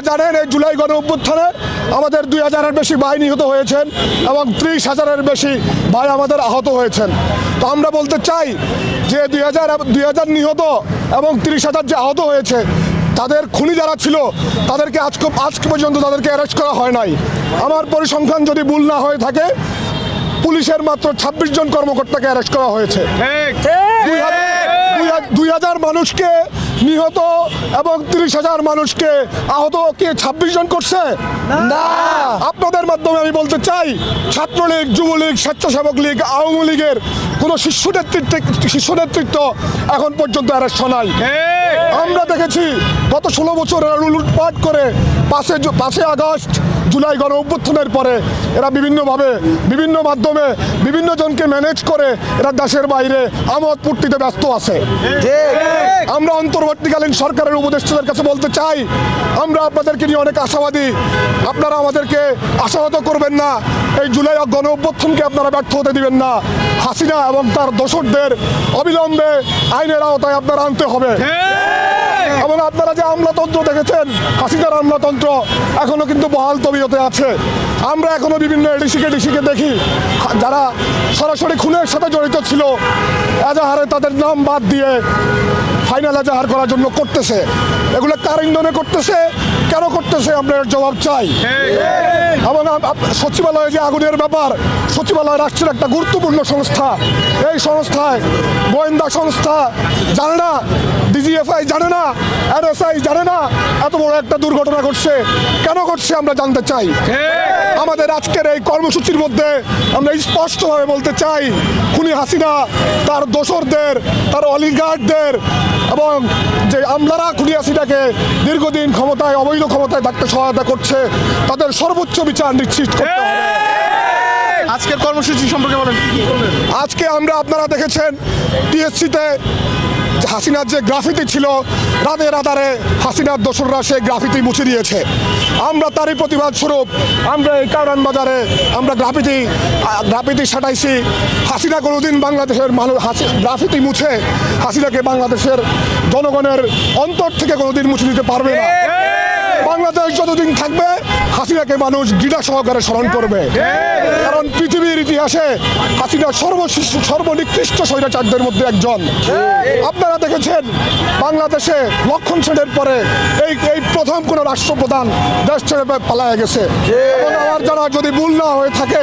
জানেন এই জুলাই গণ অভ্যুত্থানে আমাদের 2000-এর বেশি ভাই নিহত হয়েছেন এবং 30,000-এর বেশি ভাই আমাদের আহত হয়েছেন। তো আমরা বলতে চাই যে 2000 নিহত এবং 30,000 যে আহত হয়েছে তাদের খুনি যারা ছিল তাদেরকে আজকে পর্যন্ত তাদেরকে অ্যারেস্ট করা হয় নাই। আমার পরিসংখ্যান যদি ভুল না হয়ে থাকে পুলিশের মাত্র 26 জন কর্মকর্তাকে অ্যারেস্ট করা হয়েছে। 2000 মানুষকে নিহত এবং 30,000 মানুষকে আহত কি 26 জন করছে না। আপনাদের মাধ্যমে আমি বলতে চাই ছাত্রলীগ, যুবলীগ, স্বেচ্ছাসেবক লীগ, আওয়ামী লীগের কোনো শীর্ষ নেতৃত্ব এখন পর্যন্ত অ্যারেস্ট নাই। আমরা দেখেছি গত 16 বছর এরা লুটপাট করে 5 আগস্ট জুলাই গণ অভ্যুত্থানের পরে এরা বিভিন্নভাবে বিভিন্ন মাধ্যমে বিভিন্ন জনকে ম্যানেজ করে এরা দেশের বাইরে আমোদ ফুর্তিতে ব্যস্ত আছে। আমরা অন্তর্বর্তীকালীন সরকারের উপদেষ্টাদের কাছে বলতে চাই আমরা আপনাদেরকে নিয়ে অনেক আশাবাদী, আপনারা আমাদেরকে আশাহত করবেন না। এই জুলাই গণ অভ্যুত্থানকে আপনারা ব্যর্থ হতে দিবেন না। হাসিনা এবং তার দোসরদের অবিলম্বে আইনের আওতায় আপনারা আনতে হবে। এবং আপনারা যে আমলাতন্ত্র দেখেছেন, হাসিনার আমলাতন্ত্র এখনো কিন্তু বহাল তবিয়তে আছে। আমরা এখনো বিভিন্ন ডিসিকে দেখি যারা সরাসরি খুনের সাথে জড়িত ছিল এজাহারে তাদের নাম বাদ দিয়ে ফাইনাল এজাহার করার জন্য করতেছে। এগুলো কার ইন্ধনে করতেছে, কেন করতেছে আমরা এর জবাব চাই। এবং সচিবালয়ে যে আগুনের ব্যাপার, সচিবালয় রাষ্ট্রের একটা গুরুত্বপূর্ণ সংস্থা। এই সংস্থায় গোয়েন্দা সংস্থা জানে না, ডিজিএফআই জানে না, এনএসআই জানে না এত বড় একটা দুর্ঘটনা ঘটছে। কেন ঘটছে আমরা জানতে চাই। আমাদের আজকের এই কর্মসূচির মধ্যে আমরা স্পষ্টভাবে বলতে চাই খুনি হাসিনা, তার দোসরদের, তার অলিগার্ডদের এবং যে আমলারা খুনি হাসিনাকে দীর্ঘদিন ক্ষমতায়, অবৈধ ক্ষমতায় থাকতে সহায়তা করছে তাদের সর্বোচ্চ বিচার নিশ্চিত করতে হবে। আজকের কর্মসূচি সম্পর্কে বলেন। আজকে আপনারা দেখেছেন টিএসসিতে হাসিনার যে গ্রাফিতি ছিল, রাতের আধারে হাসিনার দোসররা সেই গ্রাফিতি মুছে দিয়েছে। আমরা তারই প্রতিবাদ স্বরূপ আমরা এই কারণ বাজারে আমরা গ্রাফিতি সাটাইছি। হাসিনা কোনোদিন বাংলাদেশের মানুষ গ্রাফিতি মুছে হাসিনাকে বাংলাদেশের জনগণের অন্তর থেকে কোনোদিন মুছে দিতে পারবে না। বাংলাদেশ যতদিন থাকবে হাসিনাকে মানুষ ঘৃণা সহকারে স্মরণ করবে। কারণ পৃথিবীর ইতিহাসে হাসিনা সর্বনিকৃষ্ট স্বৈরাচারদের মধ্যে একজন। আপনারা দেখেছেন বাংলাদেশে লক্ষণ সেনের পরে এই প্রথম কোনো রাষ্ট্রপ্রধান দেশ ছেড়ে পালায় গেছে। এবং আমার জানা যদি ভুল না হয়ে থাকে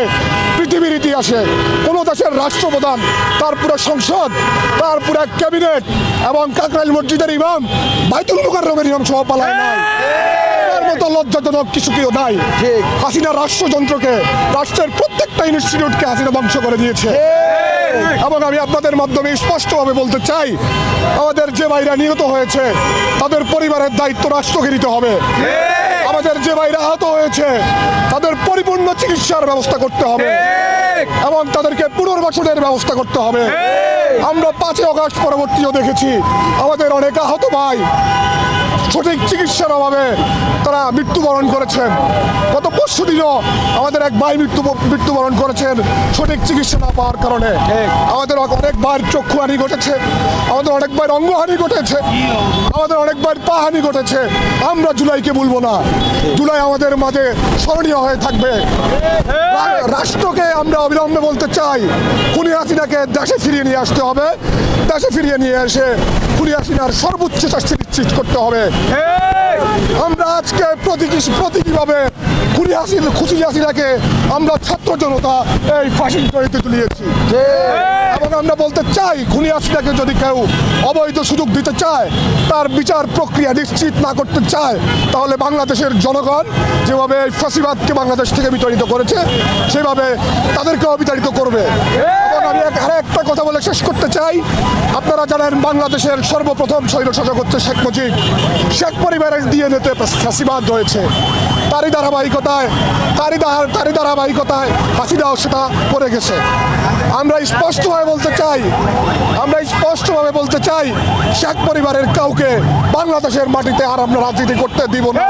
পৃথিবীর ইতিহাসে কোনো দেশের রাষ্ট্রপ্রধান, তার পুরো সংসদ, তার পুরো ক্যাবিনেট এবং কাকরাইল মসজিদের ইমাম, বাইতুল মুকাররমের ইমাম সহ পালায় নাই। লজ্জাজনক কিছু কেউ নাই। হাসিনা রাষ্ট্রযন্ত্রকে, রাষ্ট্রের প্রত্যেকটা ইনস্টিটিউটকে হাসিনা ধ্বংস করে দিয়েছে। এবং আমি আপনাদের মাধ্যমে স্পষ্টভাবে বলতে চাই আমাদের যে ভাইরা নিহত হয়েছে তাদের পরিবারের দায়িত্ব রাষ্ট্রকে নিতে হবে। আমাদের যে ভাইরা আহত হয়েছে তাদের পরিপূর্ণ চিকিৎসার ব্যবস্থা করতে হবে এবং তাদেরকে পুনর্বাসনের ব্যবস্থা করতে হবে। আমরা 5 আগস্ট পরবর্তীও দেখেছি আমাদের অনেক আহত ভাই সঠিক চিকিৎসার অভাবে তারা মৃত্যুবরণ করেছেন। গত পরশু দিনও আমাদের এক ভাই মৃত্যুবরণ করেছেন সঠিক চিকিৎসা না পাওয়ার কারণে। আমাদের অনেক ভাইয়ের চক্ষুহানি ঘটেছে, আমাদের অনেক ভাইয়ের অঙ্গহানি ঘটেছে, আমাদের অনেক ভাইয়ের পাহানি ঘটেছে। আমরা জুলাইকে ভুলবো না। জুলাই আমাদের মাঝে স্মরণীয় হয়ে থাকবে। রাষ্ট্রকে আমরা অবিলম্বে বলতে চাই খুনি হাসিনাকে দেশে ফিরিয়ে নিয়ে আসতে হবে। দেশে ফিরিয়ে নিয়ে এসে খুনি হাসিনার সর্বোচ্চ শাস্তি নিশ্চিত করতে হবে। আমরা আজকে প্রতীকীভাবে খুনি হাসিনাকে আমরা ছাত্র জনতা এই ফাঁসির দড়িতে তুলিয়েছি। এবং আমরা বলতে চাই খুনি হাসিনাকে যদি কেউ অবৈধ সুযোগ দিতে চায়, তার বিচার প্রক্রিয়া নিশ্চিত না করতে চায়, তাহলে বাংলাদেশের জনগণ যেভাবে এই ফাঁসিবাদকে বাংলাদেশ থেকে বিতাড়িত করেছে সেভাবে তাদেরকেও বিতাড়িত করবে। এবং আমি আরেকটা কথা বলে শেষ করতে চাই, আপনারা জানেন বাংলাদেশের সর্বপ্রথম স্বৈরশাসক হচ্ছে শেখ মুজিব। শেখ পরিবারের ডিএনএতে ফাঁসিবাদ রয়েছে। তারই ধারাবাহিকতায় হাসিনাও সেটা করে গেছে। আমরা স্পষ্টভাবে বলতে চাই শেখ পরিবারের কাউকে বাংলাদেশের মাটিতে আর আমরা রাজনীতি করতে দিব না।